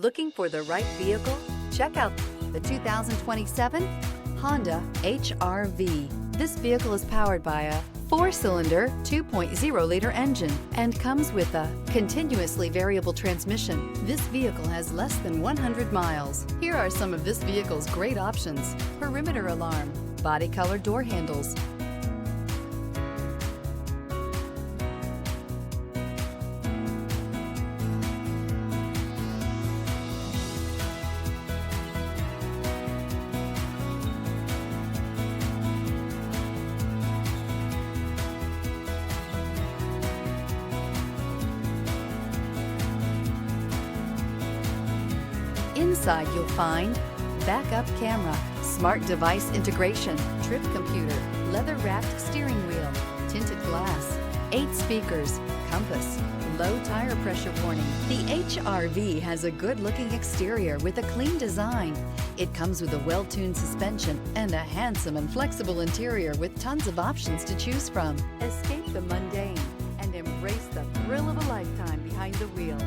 Looking for the right vehicle? Check out the 2027 Honda HR-V. This vehicle is powered by a 4-cylinder, 2.0-liter engine and comes with a continuously variable transmission. This vehicle has less than 100 miles. Here are some of this vehicle's great options: perimeter alarm, body color door handles, Inside you'll find backup camera, smart device integration, trip computer, leather-wrapped steering wheel, tinted glass, 8 speakers, compass, low tire pressure warning. The HR-V has a good-looking exterior with a clean design. It comes with a well-tuned suspension and a handsome and flexible interior with tons of options to choose from. Escape the mundane and embrace the thrill of a lifetime behind the wheel.